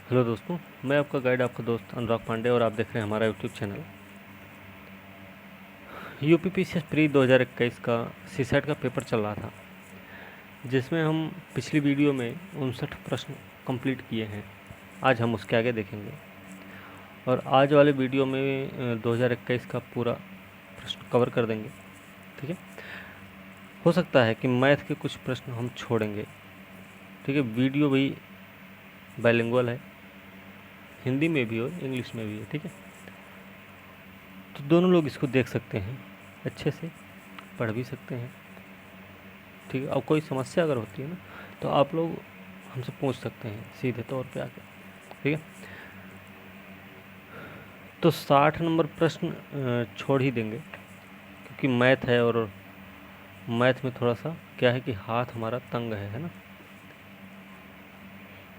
Hello दोस्तों, मैं आपका गाइड, आपका दोस्त अनुराग पांडे और आप देख रहे हैं हमारा यूट्यूब चैनल। यूपीपीसीएस प्री 2021 का सीसेट का पेपर चल रहा था, जिसमें हम पिछली वीडियो में 59 प्रश्न कंप्लीट किए हैं। आज हम उसके आगे देखेंगे और आज वाले वीडियो में 2021 का पूरा प्रश्न कवर कर देंगे। ठीक है, हो सकता है कि मैथ के कुछ प्रश्न हम छोड़ेंगे। ठीक है, वीडियो भी बाइलिंगुअल है, हिंदी में भी और इंग्लिश में भी है। ठीक है, तो दोनों लोग इसको देख सकते हैं, अच्छे से पढ़ भी सकते हैं। ठीक है, अब कोई समस्या अगर होती है ना, तो आप लोग हमसे पूछ सकते हैं सीधे तौर पे आके। ठीक है, तो 60 नंबर प्रश्न छोड़ ही देंगे, क्योंकि मैथ है और मैथ में थोड़ा सा क्या है कि हाथ हमारा तंग है ना।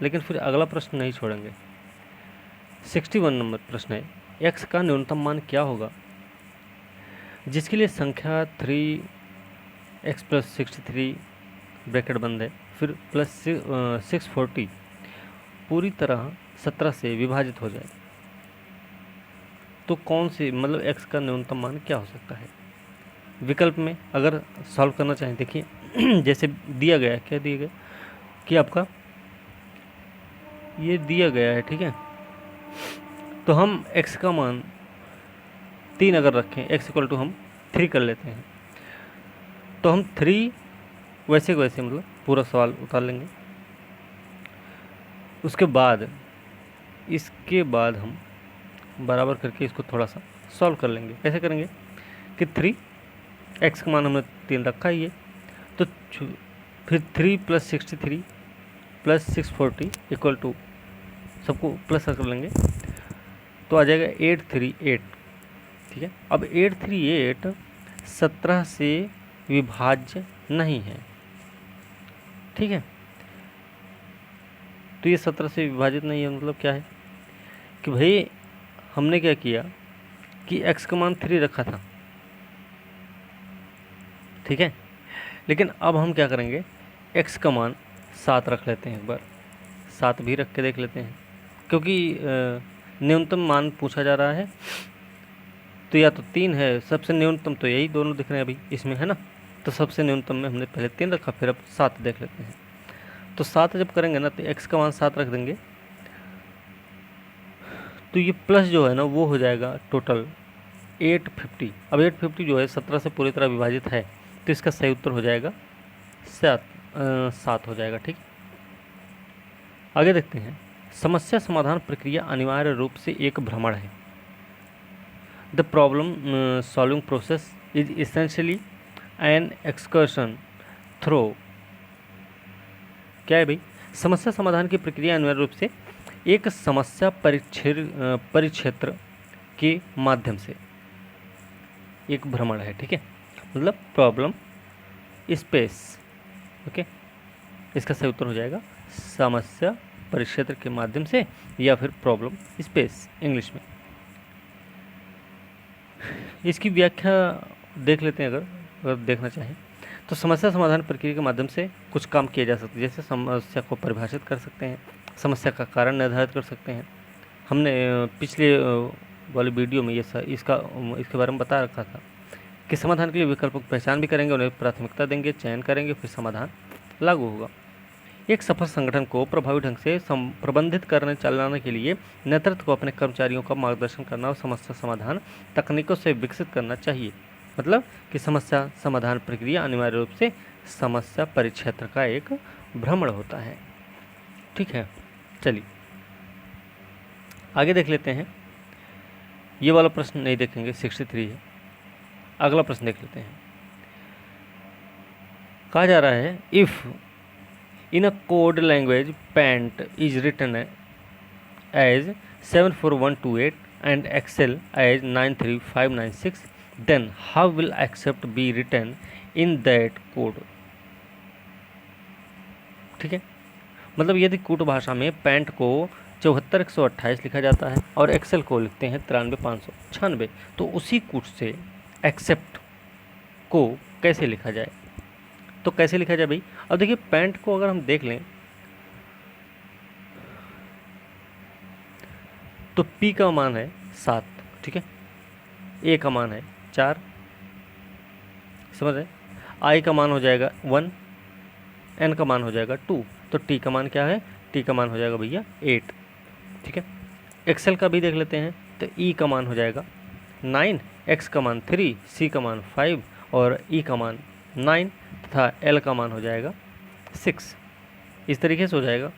लेकिन फिर अगला प्रश्न नहीं छोड़ेंगे। 61 नंबर प्रश्न है, एक्स का न्यूनतम मान क्या होगा जिसके लिए संख्या 3x + 63 ब्रैकेट बंद है, फिर प्लस 640 पूरी तरह 17 से विभाजित हो जाए। तो कौन सी मतलब x का न्यूनतम मान क्या हो सकता है। विकल्प में अगर सॉल्व करना चाहें, देखिए जैसे दिया गया है, क्या दिया गया कि आपका ये दिया गया है। ठीक है, तो हम x का मान 3 अगर रखें, x = हम 3 कर लेते हैं, तो हम 3 वैसे के वैसे मतलब पूरा सवाल उतार लेंगे। इसके बाद हम बराबर करके इसको थोड़ा सा सॉल्व कर लेंगे। कैसे करेंगे कि 3x का मान हमने 3 रखा ही है, तो फिर 3 + 63 + 640 = सबको प्लस कर लेंगे, तो आ जाएगा 838। ठीक है, अब 838 17 से विभाज्य नहीं है। ठीक है, तो ये 17 से विभाजित नहीं है, मतलब क्या है कि भाई हमने क्या किया कि x का मान 3 रखा था। ठीक है, लेकिन अब हम क्या करेंगे, x का मान 7 रख लेते हैं। एक बार 7 भी रख के देख लेते हैं, क्योंकि न्यूनतम मान पूछा जा रहा है। तो या तो 3 है, सबसे न्यूनतम तो यही दोनों दिख रहे हैं अभी इसमें, है ना। तो सबसे न्यूनतम में हमने पहले 3 रखा, फिर अब 7 देख लेते हैं। तो 7 जब करेंगे ना, तो x का मान 7 रख देंगे, तो ये प्लस जो है ना वो हो जाएगा टोटल 850। अब 850 जो है 17 से पूरी तरह विभाजित है, तो इसका सही उत्तर हो जाएगा 7 हो जाएगा। ठीक, आगे देखते हैं। समस्या समाधान प्रक्रिया अनिवार्य रूप से एक भ्रमण है। The problem solving process is essentially an excursion through. क्या है भाई, समस्या समाधान की प्रक्रिया अनिवार्य रूप से एक समस्या परिक्षेत्र के माध्यम से एक भ्रमण है। ठीक है, मतलब प्रॉब्लम स्पेस। ओके, इसका सही उत्तर हो जाएगा समस्या परिक्षेत्र के माध्यम से, या फिर प्रॉब्लम स्पेस इंग्लिश में। इसकी व्याख्या देख लेते हैं, अगर देखना चाहें तो समस्या समाधान प्रक्रिया के माध्यम से कुछ काम किया जा सकता है। जैसे समस्या को परिभाषित कर सकते हैं, समस्या का कारण निर्धारित कर सकते हैं। हमने पिछले वाली वीडियो में इसके बारे में बता रखा था कि समाधान के लिए विकल्पों की पहचान भी करेंगे, उन्हें प्राथमिकता देंगे, चयन करेंगे, फिर समाधान लागू होगा। एक सफल संगठन को प्रभावी ढंग से प्रबंधित चलाने के लिए नेतृत्व को अपने कर्मचारियों का मार्गदर्शन करना और समस्या समाधान तकनीकों से विकसित करना चाहिए। मतलब कि समस्या समाधान प्रक्रिया अनिवार्य रूप से समस्या परिक्षेत्र का एक भ्रमण होता है। ठीक है, चलिए आगे देख लेते हैं। ये वाला प्रश्न नहीं देखेंगे, 63 है। अगला प्रश्न देख लेते हैं। कहा जा रहा है, if in a code language pant is written as 74128 and excel as 93596, then how will accept be written in that code। ठीक है, मतलब यदि कूट भाषा में पैंट को 74128 लिखा जाता है और एक्सेल को लिखते हैं 93596, तो उसी कूट से एक्सेप्ट को कैसे लिखा जाए। तो कैसे लिखा जाए भाई, अब देखिए पैंट को अगर हम देख लें तो P का मान है 7, ठीक है, A का मान है 4, समझ रहे, I का मान हो जाएगा 1, N का मान हो जाएगा 2, तो T का मान क्या है, T का मान हो जाएगा भैया 8, ठीक है। एक्सेल का भी देख लेते हैं, तो E का मान हो जाएगा 9, X का मान 3, C का मान 5 और E का मान 9 तथा L का मान हो जाएगा 6। इस तरीके से हो जाएगा।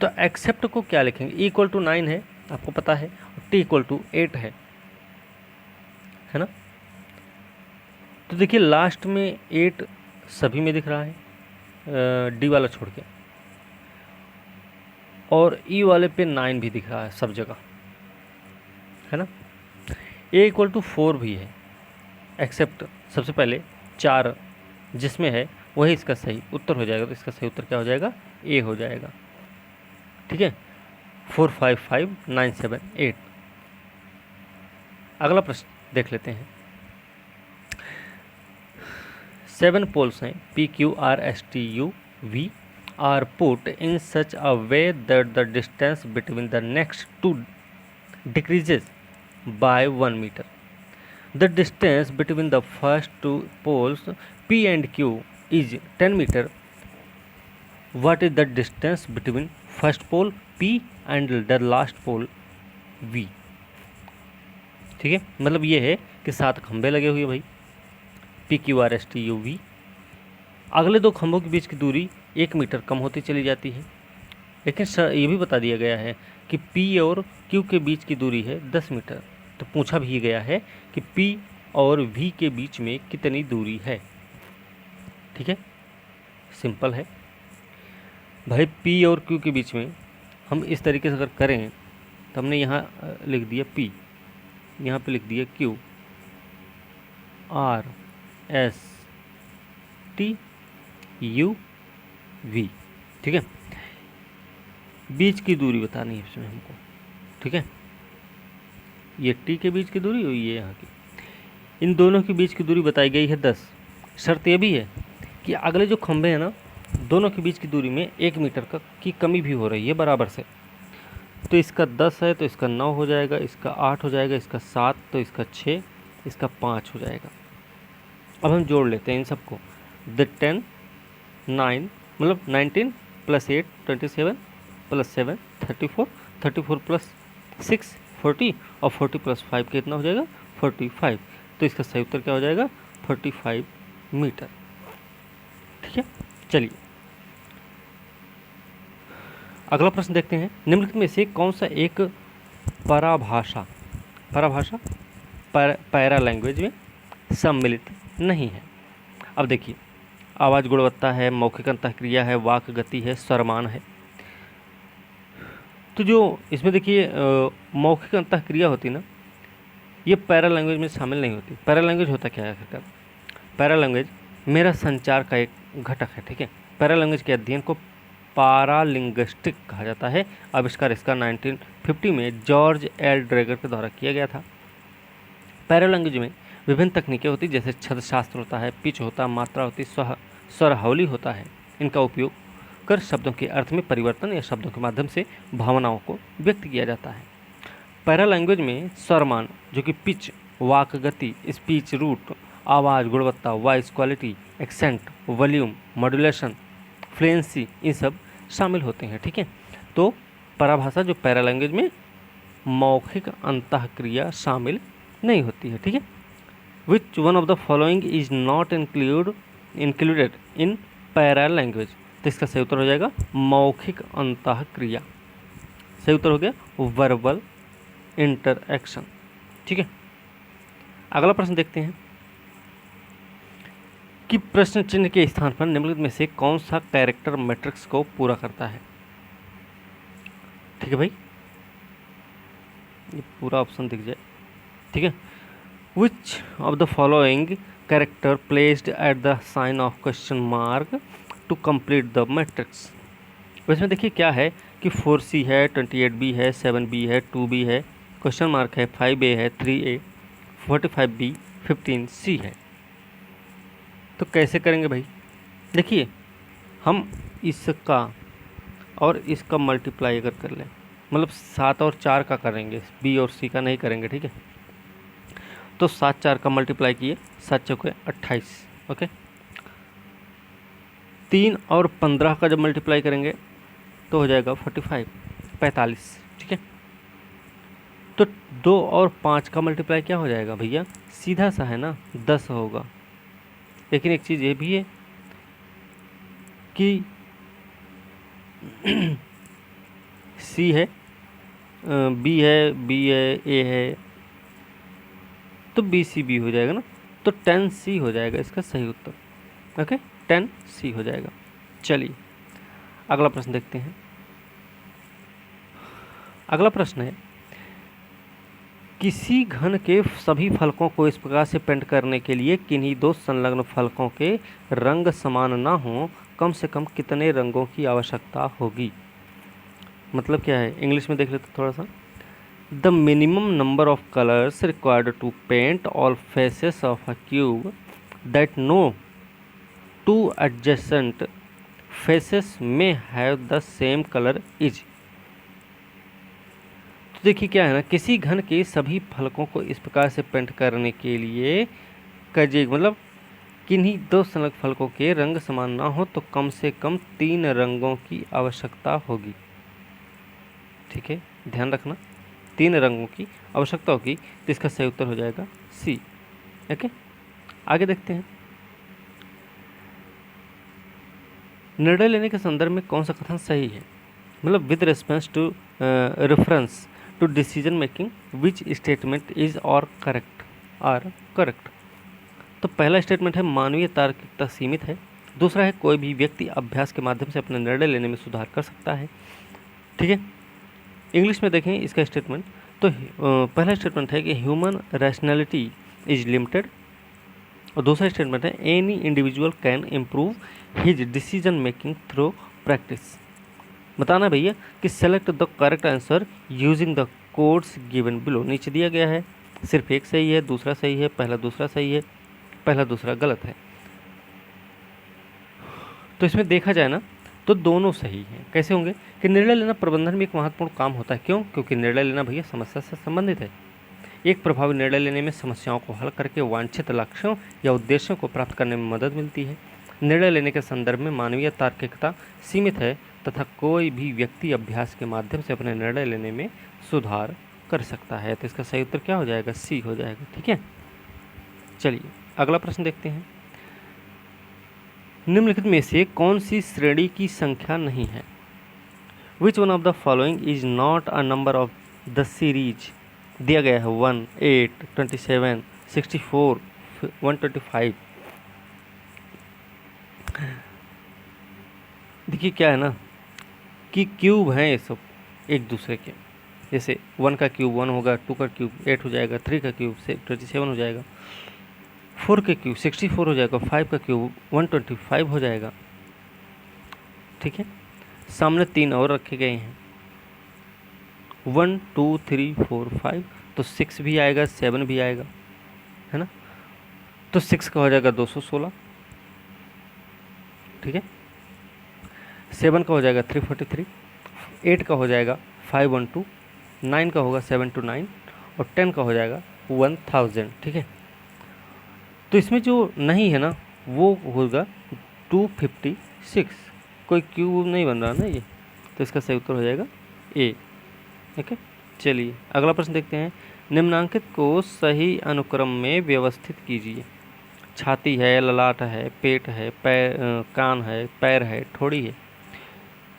तो एक्सेप्ट को क्या लिखेंगे, E इक्वल टू 9 है, आपको पता है, और T इक्वल टू 8 है ना। तो देखिए लास्ट में 8 सभी में दिख रहा है, डी वाला छोड़ के, और ई वाले पे 9 भी दिख रहा है सब जगह, है ना। ए इक्वल टू 4 भी है, एक्सेप्ट सबसे पहले 4 जिसमें है वही इसका सही उत्तर हो जाएगा, तो इसका सही उत्तर क्या हो जाएगा, ए हो जाएगा, ठीक है। 4 5 5 9 7 8। अगला प्रश्न देख लेते हैं। 7 पोल्स हैं P Q R S T U V are put in such a way that the distance between the next two decreases by 1 meter. The distance between the first two poles P and Q is 10 meter. What is the distance between first pole P and the last pole V? ठीक है, मतलब ये है कि 7 खंभे लगे हुए भाई, P Q R S T U V। अगले 2 खंभों के बीच की दूरी 1 मीटर कम होती चली जाती है, लेकिन ये भी बता दिया गया है कि P और Q के बीच की दूरी है 10 मीटर। तो पूछा भी गया है कि P और V के बीच में कितनी दूरी है, ठीक है, सिंपल है भाई। P और Q के बीच में हम इस तरीके से अगर करें तो हमने यहाँ लिख दिया P, यहाँ पे लिख दिया Q, R S T U V, ठीक है। बीच की दूरी बतानी है इसमें हमको, ठीक है, ये T के बीच की दूरी और ये यहाँ की, इन दोनों के बीच की दूरी बताई गई है 10। शर्त ये भी है कि अगले जो खंभे हैं ना, दोनों के बीच की दूरी में 1 मीटर की कमी भी हो रही है बराबर से। तो इसका 10 है तो इसका 9 हो जाएगा, इसका 8 हो जाएगा, इसका 7 तो इसका 6, इसका 5 हो जाएगा। अब हम जोड़ लेते हैं इन सबको, 10 9 मतलब 19 प्लस 8 27 प्लस 7 34 34 प्लस 6 40 और 40 प्लस 5 कितना हो जाएगा 45। तो इसका सही उत्तर क्या हो जाएगा 45 मीटर, ठीक है। चलिए अगला प्रश्न देखते हैं। निम्नलिखित में से कौन सा एक पराभाषा पैरा लैंग्वेज में सम्मिलित नहीं है। अब देखिए, आवाज़ गुणवत्ता है, मौखिक अंतःक्रिया है, वाक गति है, स्वरमान है। तो जो इसमें देखिए मौखिक अंतःक्रिया होती ना, ये पैरा लैंग्वेज में शामिल नहीं होती। पैरा लैंग्वेज होता क्या है, पैरा लैंग्वेज मेरा संचार का एक घटक है, ठीक है। पैरा लैंग्वेज के अध्ययन को पैरालिंग्विस्टिक कहा जाता है। आविष्कार इसका 1950 में जॉर्ज एल ड्रेगर के द्वारा किया गया था। पैरा लैंग्वेज में विभिन्न तकनीकें होती जैसे छंद शास्त्र होता है, पिच होता है, मात्रा होती है, स्वरहावली होता है। इनका उपयोग कर शब्दों के अर्थ में परिवर्तन या शब्दों के माध्यम से भावनाओं को व्यक्त किया जाता है। पैरा लैंग्वेज में स्वरमान जो कि पिच, वाक गति, स्पीच रूट, आवाज़ गुणवत्ता, voice quality, accent, volume, modulation, fluency, इन सब शामिल होते हैं, ठीक है। तो पराभाषा जो पैरा लैंग्वेज में मौखिक अंतःक्रिया शामिल नहीं होती है, ठीक है। Which one of the following is not included in para language. तो इसका सही उत्तर हो जाएगा मौखिक अंतःक्रिया। सही उत्तर हो गया वर्बल इंटरएक्शन, ठीक है। अगला प्रश्न देखते हैं कि प्रश्न चिन्ह के स्थान पर निम्नलिखित में से कौन सा कैरेक्टर मैट्रिक्स को पूरा करता है। ठीक है भाई, ये पूरा ऑप्शन दिख जाए, ठीक है। Which of the following character placed at the sign of question mark to complete the matrix. इसमें देखिए क्या है कि 4C है, 28B है, 7B है, 2B है, क्वेश्चन मार्क है, 5A है, 3A, 45B, 15C है। तो कैसे करेंगे भाई, देखिए हम इसका और इसका मल्टीप्लाई अगर कर लें मतलब 7 और 4 का करेंगे, बी और सी का नहीं करेंगे, ठीक है। तो 7 4 का मल्टीप्लाई किए, 7 चौके 28, ओके। 3 और 15 का जब मल्टीप्लाई करेंगे तो हो जाएगा 45, 45, ठीक है। तो 2 और 5 का मल्टीप्लाई क्या हो जाएगा भैया, सीधा सा है ना, 10 होगा। लेकिन एक चीज़ ये भी है कि सी है, बी है, ए है, तो बी सी बी हो जाएगा ना, तो 10 सी हो जाएगा इसका सही उत्तर, ओके, 10 सी हो जाएगा। चलिए अगला प्रश्न देखते हैं। अगला प्रश्न है, किसी घन के सभी फलकों को इस प्रकार से पेंट करने के लिए किन्हीं दो संलग्न फलकों के रंग समान ना हो, कम से कम कितने रंगों की आवश्यकता होगी। मतलब क्या है, इंग्लिश में देख लेते थोड़ा सा। The minimum number of colours required to paint all faces of a cube that no two adjacent faces में have the same colour is. तो देखिए क्या है ना, किसी घन के सभी फलकों को इस प्रकार से पेंट करने के लिए कजिए, मतलब किन्हीं दो संलग्न फलकों के रंग समान ना हो तो कम से कम 3 रंगों की आवश्यकता होगी, ठीक है, ध्यान रखना, 3 रंगों की आवश्यकता होगी। तो इसका सही उत्तर हो जाएगा सी, ओके। आगे देखते हैं, निर्णय लेने के संदर्भ में कौन सा कथन सही है, मतलब with respect to reference to decision making which statement is और करेक्ट। तो पहला स्टेटमेंट है मानवीय तार्किकता सीमित है। दूसरा है कोई भी व्यक्ति अभ्यास के माध्यम से अपने निर्णय लेने में सुधार कर सकता है, ठीक है। इंग्लिश में देखें इसका स्टेटमेंट, तो पहला स्टेटमेंट है कि ह्यूमन रैशनैलिटी इज लिमिटेड, और दूसरा स्टेटमेंट है any individual can improve his decision making through practice. बताना भैया कि select the correct answer using the codes given below. नीचे दिया गया है, सिर्फ एक सही है, दूसरा सही है, पहला दूसरा सही है, पहला दूसरा गलत है। तो इसमें देखा जाए ना तो दोनों सही हैं। कैसे होंगे कि निर्णय लेना प्रबंधन में एक महत्वपूर्ण काम होता है। क्यों? क्योंकि निर्णय लेना भैया समस्या से संबंधित है। एक प्रभावी निर्णय लेने में समस्याओं को हल करके वांछित लक्ष्यों या उद्देश्यों को प्राप्त करने में मदद मिलती है। निर्णय लेने के संदर्भ में मानवीय तार्किकता सीमित है तथा कोई भी व्यक्ति अभ्यास के माध्यम से अपने निर्णय लेने में सुधार कर सकता है। तो इसका सही उत्तर क्या हो जाएगा? सी हो जाएगा, ठीक है। चलिए अगला प्रश्न देखते हैं। निम्नलिखित में से कौन सी श्रेणी की संख्या नहीं है? Which one of the following is not a number of the series? दिया गया है 1, 8, 27, 64, 125। देखिए क्या है ना कि क्यूब हैं ये सब एक दूसरे के, जैसे 1 का क्यूब 1 होगा, 2 का क्यूब 8 हो जाएगा, 3 का क्यूब 27 हो जाएगा, 4 का क्यूब 64 हो जाएगा, 5 का क्यूब 125 हो जाएगा, ठीक है। सामने 3 और रखे गए हैं 1, 2, 3, 4, 5, तो 6 भी आएगा, 7 भी आएगा, है ना। तो 6 का हो जाएगा 216, ठीक है। 7 का हो जाएगा 343, 8 का हो जाएगा 512, 9 का होगा 729 और 10 का हो जाएगा 1000, ठीक है। तो इसमें जो नहीं है ना वो होगा 256। कोई क्यूब नहीं बन रहा ना ये, तो इसका सही उत्तर हो जाएगा ए, ओके। चलिए अगला प्रश्न देखते हैं। निम्नांकित को सही अनुक्रम में व्यवस्थित कीजिए। छाती है, ललाट है, पेट है, पैर, कान है, पैर है, ठोड़ी है।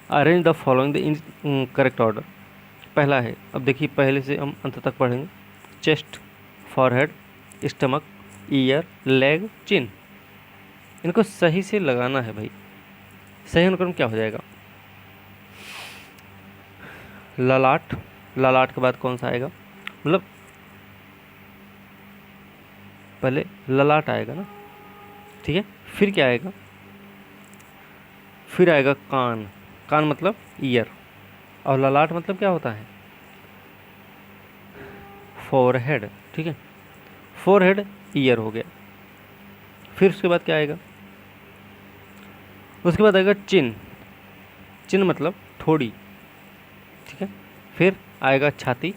Arrange the following the in correct order. पहला है, अब देखिए पहले से हम अंत तक पढ़ेंगे। Chest, forehead, stomach, ear, leg, chin. इनको सही से लगाना है भाई। सही अनुक्रम क्या हो जाएगा? ललाट, ललाट के बाद कौन सा आएगा? मतलब पहले ललाट आएगा ना, ठीक है। फिर क्या आएगा? फिर आएगा कान। कान मतलब ईयर, और ललाट मतलब क्या होता है? फोरहेड, ठीक है। फोरहेड ईयर हो गया। फिर उसके बाद क्या आएगा? उसके बाद आएगा चिन। चिन मतलब ठोड़ी, ठीक है। फिर आएगा छाती,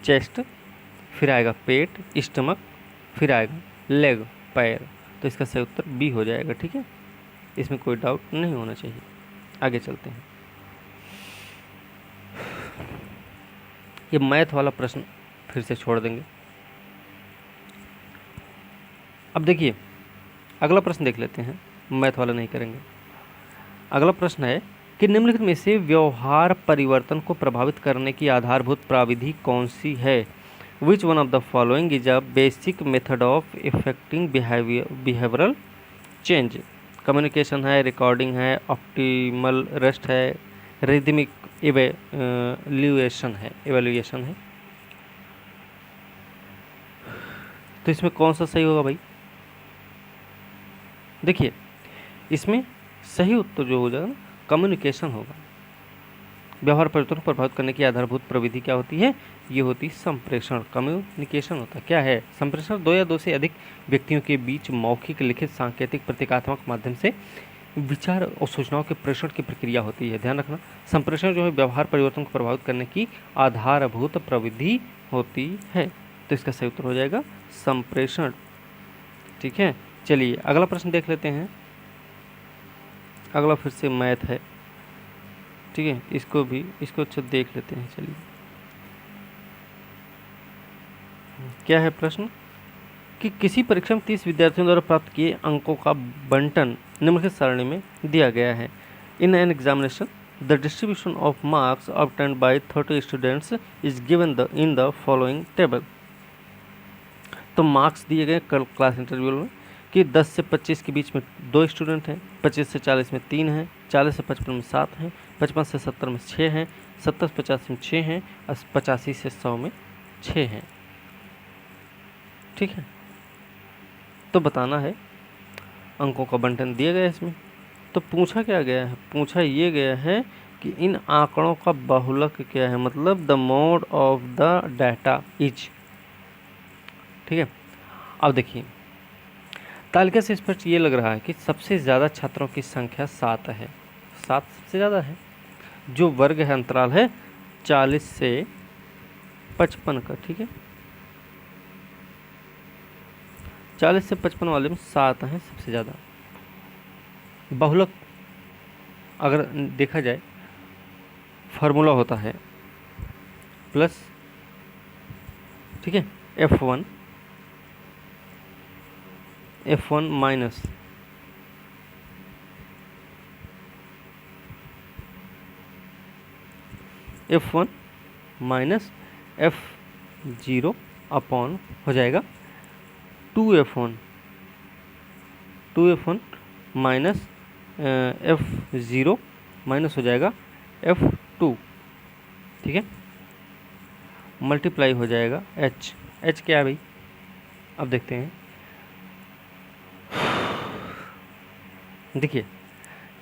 चेस्ट, फिर आएगा पेट, स्टमक, फिर आएगा लेग, पैर। तो इसका सही उत्तर बी हो जाएगा। ठीक है, इसमें कोई डाउट नहीं होना चाहिए। आगे चलते हैं। ये मैथ वाला प्रश्न फिर से छोड़ देंगे। अब देखिए अगला प्रश्न देख लेते हैं, मैथ वाला नहीं करेंगे। अगला प्रश्न है कि निम्नलिखित में से व्यवहार परिवर्तन को प्रभावित करने की आधारभूत प्रविधि कौन सी है? Which one of the following is a basic method of effecting behavioural change? Communication है, रिकॉर्डिंग है, ऑप्टिमल रेस्ट है, रिदमिक इवेल्युएशन है। तो इसमें कौन सा सही होगा भाई? देखिए इसमें सही उत्तर जो हो जाएगा ना, कम्युनिकेशन होगा। व्यवहार परिवर्तन को प्रभावित करने की आधारभूत प्रविधि क्या होती है? ये होती संप्रेषण, कम्युनिकेशन होता है। क्या है संप्रेषण? दो या दो से अधिक व्यक्तियों के बीच मौखिक, लिखित, सांकेतिक, प्रतीकात्मक माध्यम से विचार और सूचनाओं के प्रेषण की प्रक्रिया होती है। ध्यान रखना, संप्रेषण जो है व्यवहार परिवर्तन को प्रभावित करने की आधारभूत प्रविधि होती है। तो इसका सही उत्तर हो जाएगा संप्रेषण। ठीक है, चलिए अगला प्रश्न देख लेते हैं। अगला फिर से मैथ है। ठीक है, इसको अच्छा देख लेते हैं। चलिए क्या है प्रश्न कि किसी परीक्षा में 30 विद्यार्थियों द्वारा प्राप्त किए अंकों का बंटन निम्नलिखित सारणी में दिया गया है। In an examination the distribution of marks obtained by 30 students is given in the following table. तो मार्क्स दिए गए कल क्लास इंटरव्यू में कि 10 से 25 के बीच में 2 स्टूडेंट हैं, 25 से 40 में 3 हैं, 40 से 55 में 7 हैं, 55 से 70 में 6 हैं, 70 से 85 में 6 हैं और 85 से 100 में 6 हैं। ठीक है, तो बताना है अंकों का बंटन दिया गया है इसमें। तो पूछा क्या गया है? पूछा ये गया है कि इन आंकड़ों का बहुलक क्या है, मतलब the mode of the data is. ठीक है, अब देखिए तालिका से स्पष्ट ये लग रहा है कि सबसे ज़्यादा छात्रों की संख्या 7 है। 7 सबसे ज़्यादा है। जो वर्ग है अंतराल है 40 से 55 का। ठीक है, 40 से 55 वाले में 7 हैं सबसे ज़्यादा। बहुलक अगर देखा जाए फार्मूला होता है प्लस, ठीक है, F1 minus F1 minus F0 upon हो जाएगा 2F1 माइनस F0 माइनस हो जाएगा F2। ठीक है, मल्टीप्लाई हो जाएगा H क्या है भाई? अब देखते हैं। देखिए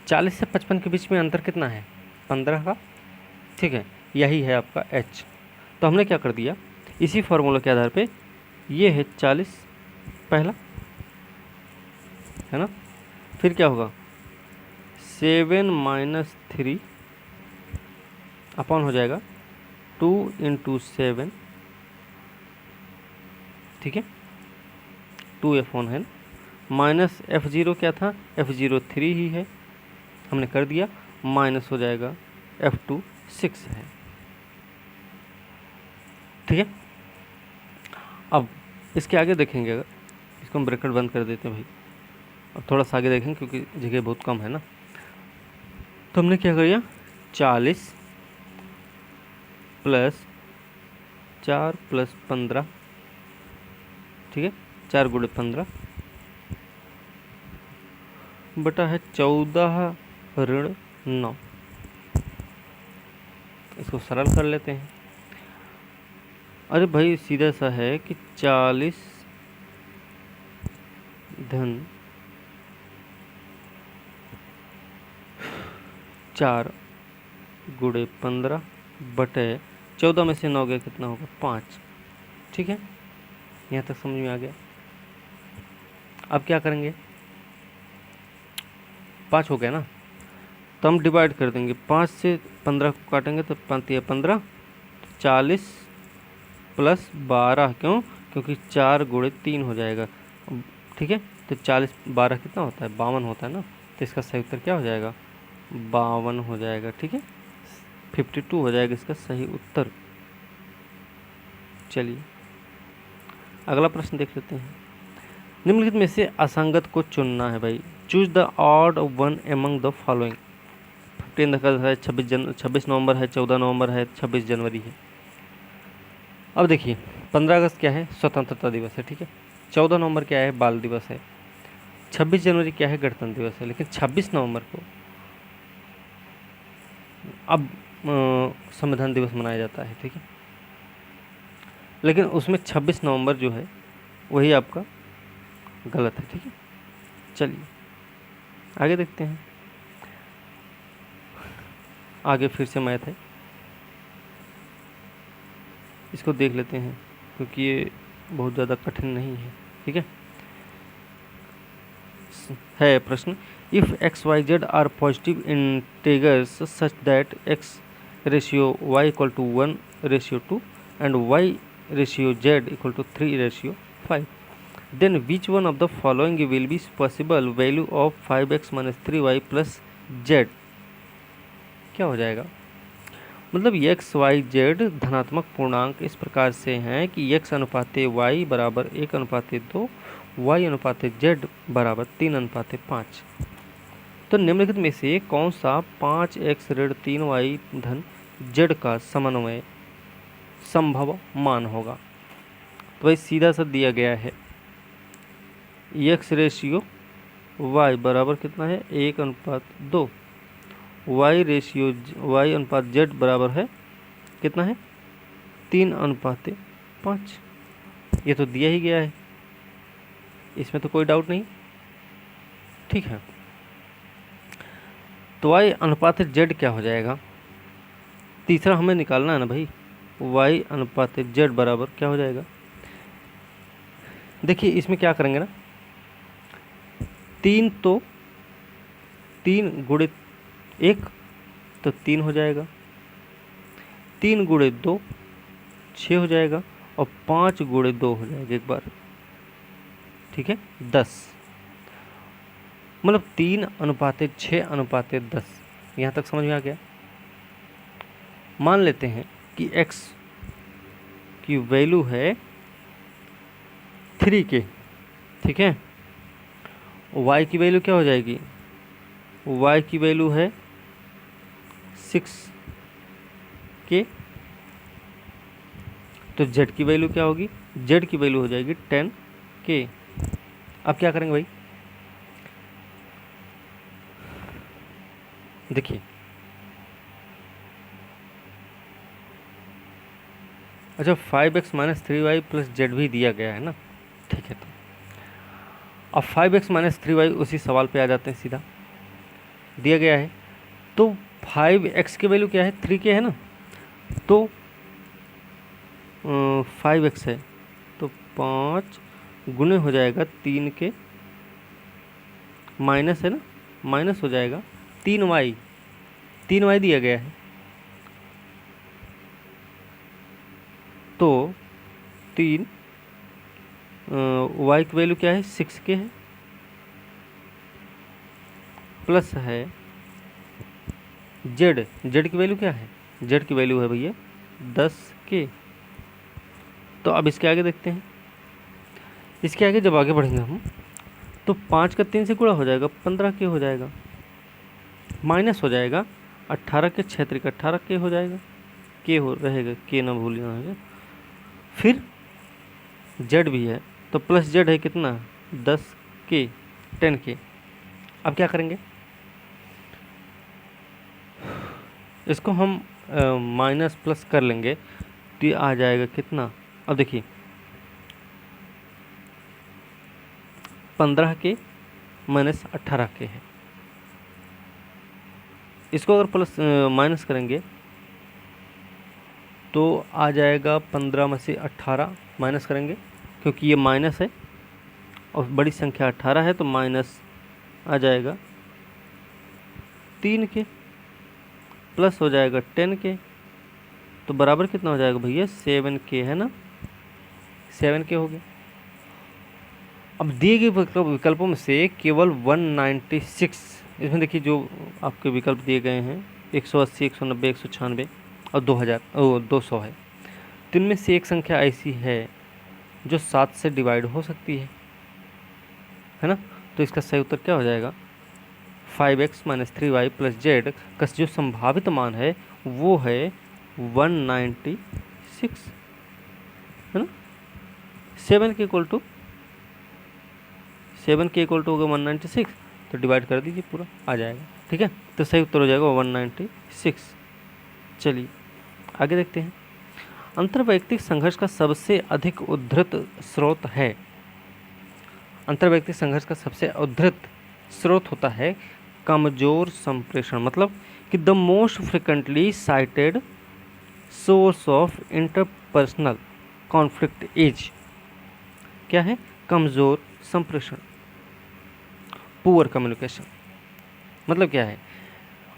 40 से 55 के बीच में अंतर कितना है? 15 का। ठीक है, यही है आपका H। तो हमने क्या कर दिया, इसी फॉर्मूला के आधार पे ये है 40 पहला, है ना, फिर क्या होगा 7 माइनस 3 अपॉन हो जाएगा 2 इंटू 7। ठीक है, 2F1 है माइनस F0 क्या था? F0 3 ही है, हमने कर दिया, माइनस हो जाएगा F2 6 है। ठीक है, अब इसके आगे देखेंगे, अगर इसको हम ब्रैकेट बंद कर देते हैं भाई, अब थोड़ा सा आगे देखेंगे क्योंकि जगह बहुत कम है ना। तो हमने क्या किया 40 प्लस 4 प्लस 15, ठीक है, 4 गुणे 15 बटा है 14 ऋण 9। इसको सरल कर लेते हैं। अरे भाई सीधा सा है कि 40 धन 4 गुणे 15 बटे 14 में से 9 गया कितना होगा 5। ठीक है, यहाँ तक समझ में आ गया। अब क्या करेंगे, 5 हो गया ना, तो हम डिवाइड कर देंगे, 5 से 15 को काटेंगे तो 5 या 15 40 प्लस 12, क्यों? क्योंकि 4 गुणे 3 हो जाएगा। ठीक है, तो 40 12 कितना होता है? 52 होता है ना। तो इसका सही उत्तर क्या हो जाएगा? 52 हो जाएगा। ठीक है, 52 हो जाएगा इसका सही उत्तर। चलिए अगला प्रश्न देख लेते हैं। निम्नलिखित में से असंगत को चुनना है भाई। Choose the odd one among the following. 15 अगस्त है, 26 नवंबर है, 14 नवंबर है, 26 जनवरी है। अब देखिए 15 अगस्त क्या है? स्वतंत्रता दिवस है। ठीक है, 14 नवंबर क्या है? बाल दिवस है। 26 जनवरी क्या है? गणतंत्र दिवस है। लेकिन 26 नवंबर को अब संविधान दिवस मनाया जाता है। ठीक है, लेकिन उसमें 26 नवंबर जो है वही आपका गलत है। ठीक है, चलिए आगे देखते हैं। आगे फिर से मैथ है, इसको देख लेते हैं क्योंकि ये बहुत ज़्यादा कठिन नहीं है। ठीक है प्रश्न, if x y z are positive integers such that x ratio y equal to 1:2 and y ratio z equal to 3:5, then which one of the following will be possible value of 5x minus 3y plus z? क्या हो जाएगा? मतलब x y z धनात्मक पूर्णांक इस प्रकार से हैं कि x अनुपाते y बराबर 1:2, y अनुपाते z बराबर 3:5। तो निम्नलिखित में से कौन सा 5x ऋण 3y धन z का समन्वय संभव मान होगा? तो भाई सीधा सा दिया गया है, x रेशियो y बराबर कितना है? 1:2, y रेशियो y अनुपात z बराबर है कितना है? 3:5। ये तो दिया ही गया है, इसमें तो कोई डाउट नहीं। ठीक है, तो y अनुपात z क्या हो जाएगा? तीसरा हमें निकालना है ना भाई। y अनुपात z बराबर क्या हो जाएगा? देखिए इसमें क्या करेंगे ना, 3 तो 3 गुणे 1 तो 3 हो जाएगा, 3 गुणे 2 6 हो जाएगा, और 5 गुणे 2 हो जाएगा एक बार। ठीक है, 10, मतलब 3:6:10। यहाँ तक समझ में आ गया। मान लेते हैं कि x की वैल्यू है 3 के। ठीक है, y की वैल्यू क्या हो जाएगी? y की वैल्यू है 6 के। तो z की वैल्यू क्या होगी? z की वैल्यू हो जाएगी 10 के। अब क्या करेंगे भाई? देखिए अच्छा 5x minus 3y plus z भी दिया गया है ना। ठीक है, तो अब 5x माइनस 3y उसी सवाल पे आ जाते हैं, सीधा दिया गया है। तो 5x की वैल्यू क्या है? 3 के है ना, तो 5x है तो 5 गुने हो जाएगा 3 के, माइनस है ना, माइनस हो जाएगा 3y दिया गया है। तो 3 y की वैल्यू क्या है? 6 के है, प्लस है z की वैल्यू क्या है? z की वैल्यू है भैया 10 के। तो अब इसके आगे देखते हैं। इसके आगे जब आगे बढ़ेंगे हम तो 5 का 3 से गुणा हो जाएगा, 15 के हो जाएगा, माइनस हो जाएगा 18 के 6 3 18 के हो जाएगा, के हो रहेगा, के ना भूलना है। फिर z भी है तो प्लस z है कितना? 10 के 10 के। अब क्या करेंगे? इसको हम माइनस प्लस कर लेंगे तो ये आ जाएगा कितना? अब देखिए 15 के माइनस 18 के है, इसको अगर प्लस माइनस करेंगे तो आ जाएगा 15 में से 18 माइनस करेंगे, क्योंकि ये माइनस है और बड़ी संख्या 18 है तो माइनस आ जाएगा 3 के, प्लस हो जाएगा 10 के, तो बराबर कितना हो जाएगा भैया 7k, है ना, 7k हो गया। अब दिए गए विकल्पों में से केवल 196, इसमें देखिए जो आपके विकल्प दिए गए हैं 180, 190, 196 और 200 है। तो इनमें से एक संख्या ऐसी है जो 7 से डिवाइड हो सकती है ना। तो इसका सही उत्तर क्या हो जाएगा, 5x - 3y + z का जो संभावित मान है वो है 196, है ना। 7k इक्वल टू होगा 196, तो डिवाइड कर दीजिए पूरा आ जाएगा, ठीक है। तो सही उत्तर हो जाएगा 196। चलिए आगे देखते हैं। अंतर्वैयक्तिक संघर्ष का सबसे अधिक उद्धृत स्रोत है, अंतर्वैयक्तिक संघर्ष का सबसे उद्धृत स्रोत होता है कमजोर संप्रेषण, मतलब कि the most frequently cited source of interpersonal conflict is, क्या है, कमजोर संप्रेषण, पुअर कम्युनिकेशन। मतलब क्या है,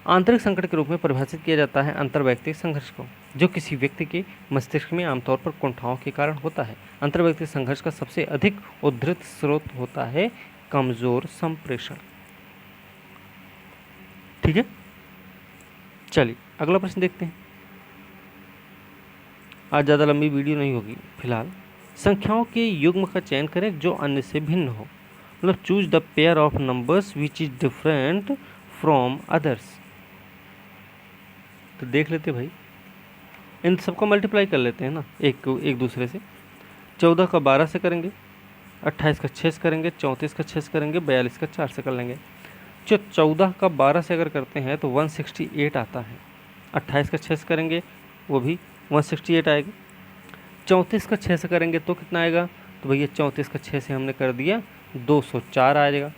आंतरिक संकट के रूप में परिभाषित किया जाता है अंतर्वैयक्तिक संघर्ष को, जो किसी व्यक्ति के मस्तिष्क में आमतौर पर कुंठाओं के कारण होता है। अंतर्वैयक्तिक संघर्ष का सबसे अधिक उद्धृत स्रोत होता है कमजोर संप्रेषण, ठीक है। चलिए अगला प्रश्न देखते हैं, आज ज़्यादा लंबी वीडियो नहीं होगी फिलहाल। संख्याओं के युग्म का चयन करें जो अन्य से भिन्न हो, मतलब choose the pair of numbers which is different from others. तो देख लेते भाई, इन सबको मल्टीप्लाई कर लेते हैं ना एक दूसरे से। 14 का 12 से करेंगे, 28 का 6 से करेंगे, 34 का 6 से करेंगे, 42 का 4 से कर लेंगे। जो 14 का 12 से अगर करते हैं तो 168 आता है, 28 का 6 से करेंगे वो भी 168 आएगा, 34 का 6 से करेंगे तो कितना आएगा, तो भैया 34 का 6 से हमने कर दिया 204 आ जाएगा,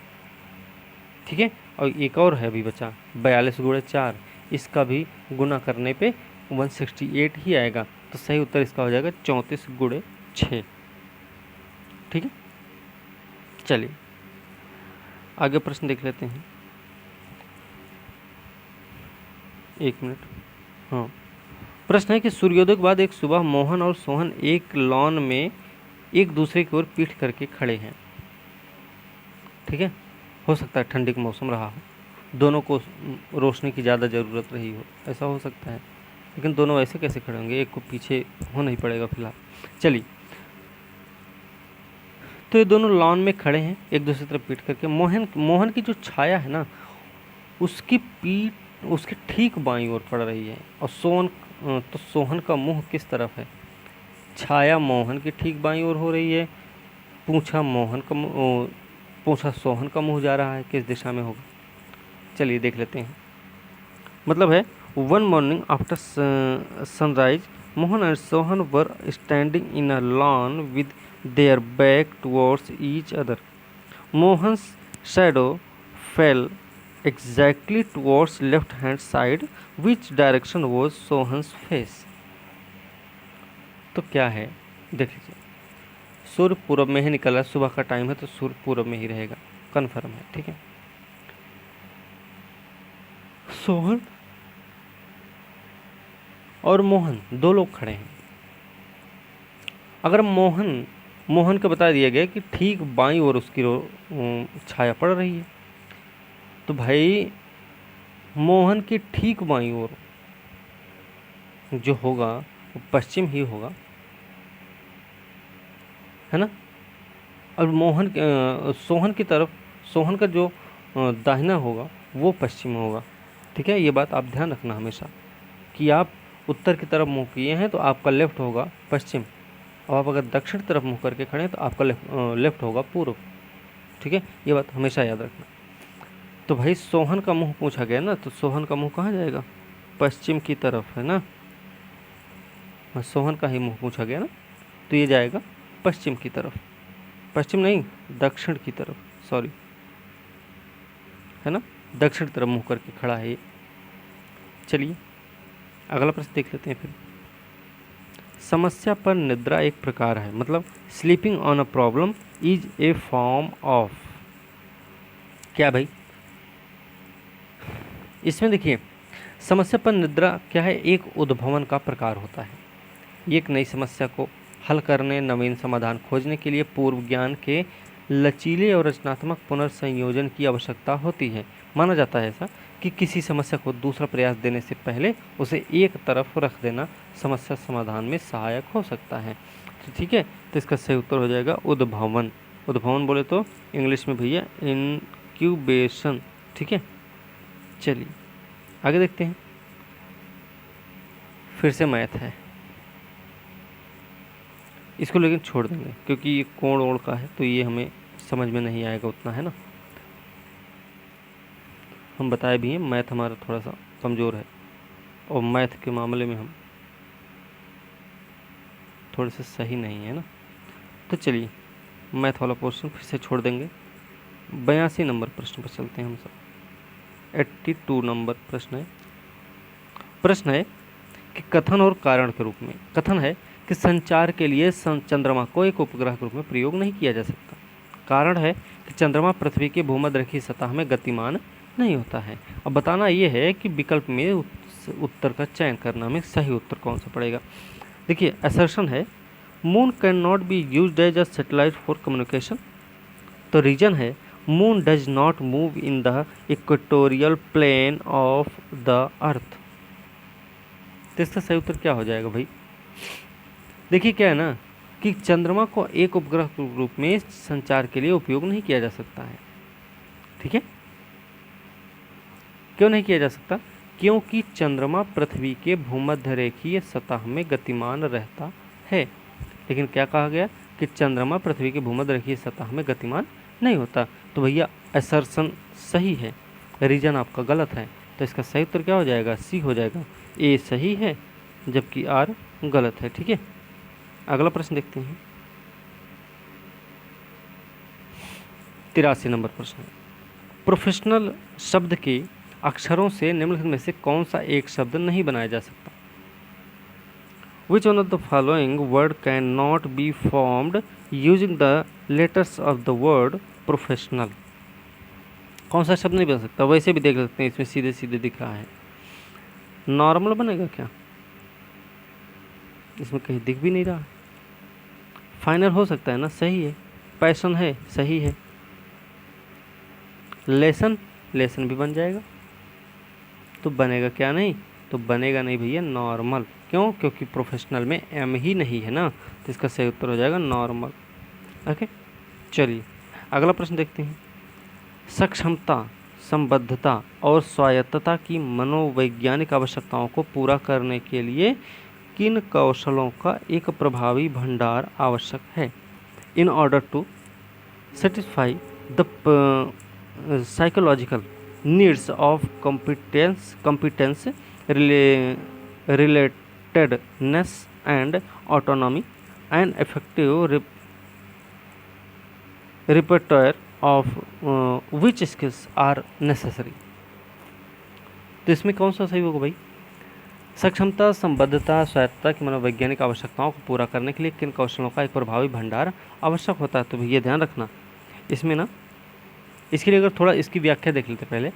ठीक है। और एक और है अभी बचा 42 × 4, इसका भी गुना करने पे 168 ही आएगा। तो सही उत्तर इसका हो जाएगा 34 × 6, ठीक है। चलिए आगे प्रश्न देख लेते हैं, एक मिनट। हाँ, प्रश्न है कि सूर्योदय के बाद एक सुबह मोहन और सोहन एक लॉन में एक दूसरे की ओर पीठ करके खड़े हैं, ठीक है। हो सकता है ठंडी का मौसम रहा हो, दोनों को रोशनी की ज़्यादा ज़रूरत रही हो, ऐसा हो सकता है, लेकिन दोनों ऐसे कैसे खड़े होंगे, एक को पीछे होना ही पड़ेगा फिलहाल। चलिए, तो ये दोनों लॉन में खड़े हैं एक दूसरे तरफ पीठ करके। मोहन की जो छाया है ना, उसकी पीठ उसके ठीक बाईं ओर पड़ रही है, और सोहन का मुंह किस तरफ है, छाया मोहन की ठीक बाईं ओर हो रही है, पूंछा सोहन का मुंह जा रहा है, किस दिशा में होगा। चलिए देख लेते हैं। मतलब है, one morning after sunrise Mohan and Sohan were standing in a lawn with their back towards each other. Mohan's shadow fail exactly towards left hand side, which direction was Sohan's face। तो क्या है, देख लीजिए, सूर्य पूरब में ही निकला, सुबह का टाइम है तो सूर्य पूरब में ही रहेगा, कन्फर्म है, ठीक है। सोहन और मोहन दो लोग खड़े हैं। अगर मोहन को बता दिया गया कि ठीक बाईं ओर उसकी छाया पड़ रही है, तो भाई मोहन की ठीक बाईं ओर जो होगा वो पश्चिम ही होगा, है ना। और सोहन की तरफ, सोहन का जो दाहिना होगा वो पश्चिम होगा, ठीक है। ये बात आप ध्यान रखना हमेशा कि आप उत्तर की तरफ मुंह किए हैं तो आपका लेफ्ट होगा पश्चिम, और आप अगर दक्षिण तरफ मुंह करके खड़े हैं तो आपका लेफ्ट होगा पूर्व, ठीक है। ये बात हमेशा याद रखना। तो भाई सोहन का मुंह पूछा गया ना, तो सोहन का मुंह कहाँ जाएगा, पश्चिम की तरफ, है ना। सोहन का ही मुंह पूछा गया ना, तो ये जाएगा पश्चिम की तरफ, पश्चिम नहीं दक्षिण की तरफ, सॉरी, है ना, दक्षिण तरफ मुंह करके खड़ा है ये। चलिए अगला प्रश्न देख लेते हैं फिर। समस्या पर निद्रा एक प्रकार है, मतलब sleeping on a problem is a form of, क्या भाई, इसमें देखिए समस्या पर निद्रा क्या है, एक उद्भवन का प्रकार होता है। एक नई समस्या को हल करने, नवीन समाधान खोजने के लिए पूर्व ज्ञान के लचीले और रचनात्मक पुनर्संयोजन की आवश्यकता होती है। माना जाता है ऐसा कि किसी समस्या को दूसरा प्रयास देने से पहले उसे एक तरफ रख देना समस्या समाधान में सहायक हो सकता है। तो ठीक है, तो इसका सही उत्तर हो जाएगा उद्भवन। उद्भवन बोले तो इंग्लिश में भैया इनक्यूबेशन। ठीक है, चलिए आगे देखते हैं। फिर से मैथ है, इसको लेकिन छोड़ देंगे क्योंकि ये कोण ओण का है तो ये हमें समझ में नहीं आएगा उतना, है ना। हम बताए भी हैं मैथ हमारा थोड़ा सा कमज़ोर है और मैथ के मामले में हम थोड़े से सही नहीं है ना। तो चलिए मैथ वाला पोर्शन फिर से छोड़ देंगे। 82 नंबर प्रश्न पर चलते हैं हम सब। 82 नंबर प्रश्न है कि कथन और कारण के रूप में। कथन है कि संचार के लिए चंद्रमा को एक उपग्रह के रूप में प्रयोग नहीं किया जा सकता। कारण है कि चंद्रमा पृथ्वी के भूमध्यरेखीय सतह में गतिमान नहीं होता है। अब बताना ये है कि विकल्प में उत्तर का चयन करना में सही उत्तर कौन सा पड़ेगा। देखिए असर्शन है moon can not be used as a satellite for communication. तो रीजन है moon does not move in the equatorial plane of the earth. तो इसका सही उत्तर क्या हो जाएगा भाई। देखिए क्या है ना कि चंद्रमा को एक उपग्रह के रूप में संचार के लिए उपयोग नहीं किया जा सकता है। ठीक है, क्यों नहीं किया जा सकता, क्योंकि चंद्रमा पृथ्वी के भूमध्यरेखीय सतह में गतिमान रहता है। लेकिन क्या कहा गया कि चंद्रमा पृथ्वी के भूमध्यरेखीय सतह में गतिमान नहीं होता। तो भैया असर्शन सही है, रीजन आपका गलत है। तो इसका सही उत्तर क्या हो जाएगा, सी हो जाएगा। ए सही है जबकि आर गलत है। ठीक है, अगला प्रश्न देखते हैं। 83 नंबर प्रश्न है, प्रोफेशनल शब्द के अक्षरों से निम्नलिखित में से कौन सा एक शब्द नहीं बनाया जा सकता। Which one of the following word cannot be formed using the letters of the word professional। कौन सा शब्द नहीं बन सकता। वैसे भी देख सकते हैं, इसमें सीधे सीधे दिख रहा है। नॉर्मल बनेगा क्या, इसमें कहीं दिख भी नहीं रहा। फाइनल हो सकता है ना, सही है। पैशन है, सही है। लेसन भी बन जाएगा। तो बनेगा क्या, नहीं तो बनेगा नहीं भैया नॉर्मल। क्यों, क्योंकि प्रोफेशनल में एम ही नहीं है ना। तो इसका सही उत्तर हो जाएगा नॉर्मल। ओके, चलिए अगला प्रश्न देखते हैं। सक्षमता, संबद्धता और स्वायत्तता की मनोवैज्ञानिक आवश्यकताओं को पूरा करने के लिए किन कौशलों का एक प्रभावी भंडार आवश्यक है। In order to satisfy the psychological needs of competence relatedness and autonomy and effective repertoire of which skills are necessary। तो इसमें कौन सा सही होगा भाई। सक्षमता, संबद्धता, स्वायत्तता की मनोवैज्ञानिक आवश्यकताओं को पूरा करने के लिए किन कौशलों का एक प्रभावी भंडार आवश्यक होता है। तो भैया ध्यान रखना इसमें ना, इसके लिए अगर थोड़ा इसकी व्याख्या देख लेते पहले।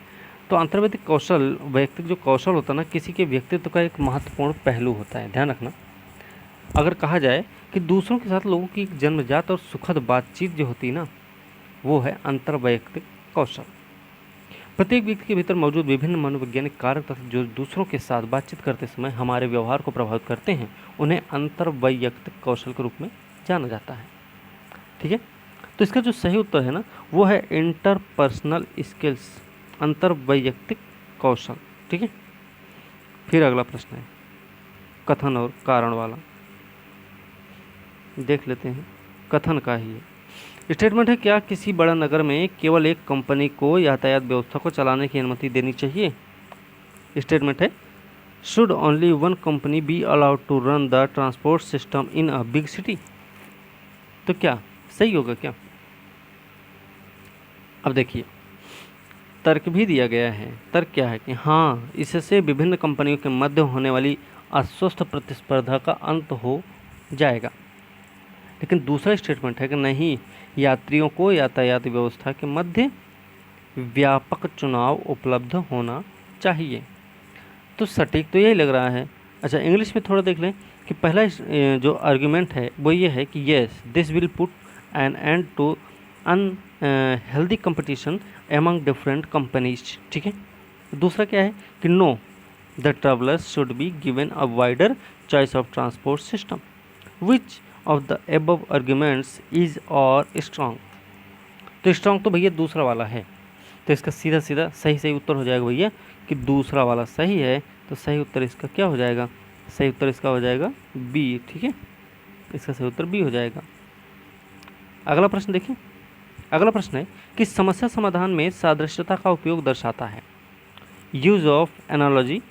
तो अंतर्वैयक्तिक कौशल, वैयक्तिक जो कौशल होता है ना, किसी के व्यक्तित्व का एक महत्वपूर्ण पहलू होता है। ध्यान रखना, अगर कहा जाए कि दूसरों के साथ लोगों की जन्मजात और सुखद बातचीत जो होती है ना, वो है अंतर्वैयक्तिक कौशल। प्रत्येक व्यक्ति के भीतर मौजूद विभिन्न मनोवैज्ञानिक कारक तथा जो दूसरों के साथ बातचीत करते समय हमारे व्यवहार को प्रभावित करते हैं, उन्हें अंतर्वैयक्तिक कौशल के रूप में जाना जाता है। ठीक है, तो इसका जो सही उत्तर है ना, वो है इंटरपर्सनल स्किल्स, अंतर्वैयक्तिक कौशल। ठीक है, फिर अगला प्रश्न है कथन और कारण वाला, देख लेते हैं। कथन का ही है। स्टेटमेंट है, क्या किसी बड़ा नगर में केवल एक कंपनी को यातायात व्यवस्था को चलाने की अनुमति देनी चाहिए। स्टेटमेंट है, should only one company be allowed to run the transport system in a big city. तो क्या सही होगा क्या। अब देखिए तर्क भी दिया गया है। तर्क क्या है कि हाँ, इससे विभिन्न कंपनियों के मध्य होने वाली अस्वस्थ प्रतिस्पर्धा का अंत हो जाएगा। लेकिन दूसरा स्टेटमेंट है कि नहीं, यात्रियों को यातायात व्यवस्था के मध्य व्यापक चुनाव उपलब्ध होना चाहिए। तो सटीक तो यही लग रहा है। अच्छा, इंग्लिश में थोड़ा देख लें कि पहला जो आर्ग्यूमेंट है वो ये है कि yes this will put an end to unhealthy competition among different companies. ठीक है। दूसरा क्या है कि no the travellers should be given a wider choice of transport system. Which of the above arguments is और स्ट्रॉन्ग। तो strong तो भैया दूसरा वाला है, तो इसका सीधा सीधा सही सही उत्तर हो जाएगा भैया कि दूसरा वाला सही है। तो सही उत्तर इसका क्या हो जाएगा? सही उत्तर इसका हो जाएगा बी। ठीक है, इसका सही उत्तर बी हो जाएगा। अगला प्रश्न देखिए। अगला प्रश्न है कि समस्या समाधान में सादृश्यता का उपयोग दर्शाता है। Use of analogy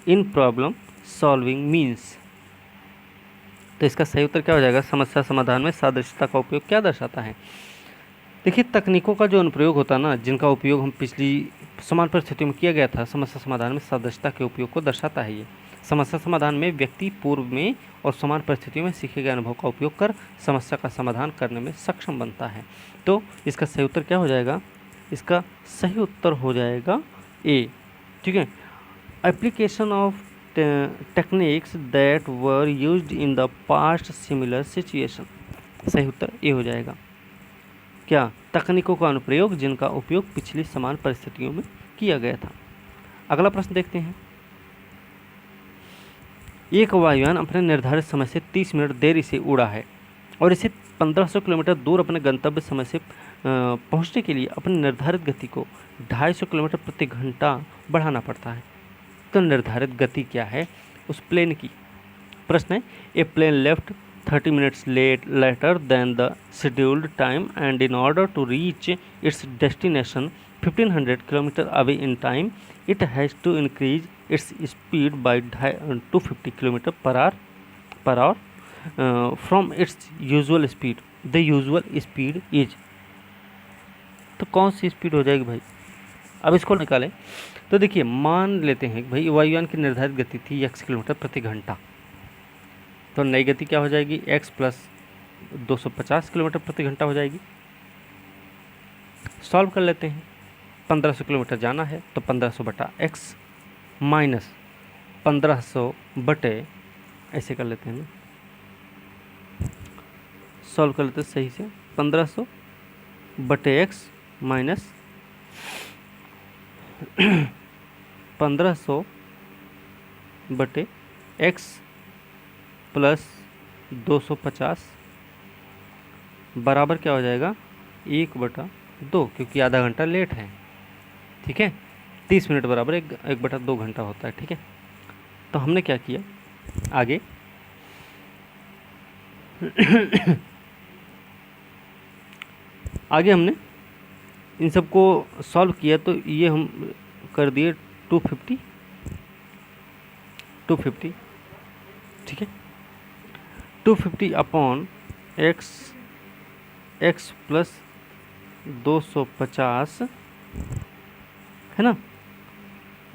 in problem solving means. तो इसका सही उत्तर क्या हो जाएगा? समस्या समाधान में सादृश्यता का उपयोग क्या दर्शाता है? देखिए, तकनीकों का जो अनुप्रयोग होता है ना, जिनका उपयोग हम पिछली समान परिस्थितियों में किया गया था, समस्या समाधान में सादृश्यता के उपयोग को दर्शाता है। ये समस्या समाधान में व्यक्ति पूर्व में और समान परिस्थितियों में सीखे गए अनुभव का उपयोग कर समस्या का समाधान करने में सक्षम बनता है। तो इसका सही उत्तर क्या हो जाएगा? इसका सही उत्तर हो जाएगा ए। ठीक है। Application of techniques that were used in the past similar situation. सही उत्तर ए हो जाएगा। क्या? तकनीकों का अनुप्रयोग जिनका उपयोग पिछली समान परिस्थितियों में किया गया था। अगला प्रश्न देखते हैं। एक वायुयान अपने निर्धारित समय से 30 मिनट देरी से उड़ा है और इसे 1500 किलोमीटर दूर अपने गंतव्य समय से पहुंचने के लिए अपनी निर्धारित गति को 250 किलोमीटर प्रति घंटा बढ़ाना पड़ता है। तो निर्धारित गति क्या है उस प्लेन की? प्रश्न है, ए plane left 30 minutes later than the scheduled time and in order to reach its destination 1500 km away in time, it has to increase its speed by 250 km per hour from its usual speed. The usual speed is, तो कौन सी speed हो जाएगी भाई? अब इसको निकालें तो देखिए, मान लेते हैं कि भाई वायुयान की निर्धारित गति थी x किलोमीटर प्रति घंटा, तो नई गति क्या हो जाएगी? x प्लस 250 किलोमीटर प्रति घंटा हो जाएगी। सॉल्व कर लेते हैं। 1500 किलोमीटर जाना है तो 1500 बटा x माइनस 1500 बटे, ऐसे कर लेते हैं ना, सॉल्व कर लेते हैं सही से। 1500 बटे x माइनस 1500 बटे x प्लस 250 बराबर क्या हो जाएगा? 1/2, क्योंकि आधा घंटा लेट है। ठीक है। 30 मिनट बराबर 1/2 घंटा होता है। ठीक है। तो हमने क्या किया आगे आगे हमने इन सब को सॉल्व किया, तो ये हम कर दिए 250। ठीक है। 250 अपॉन x प्लस 250 है ना,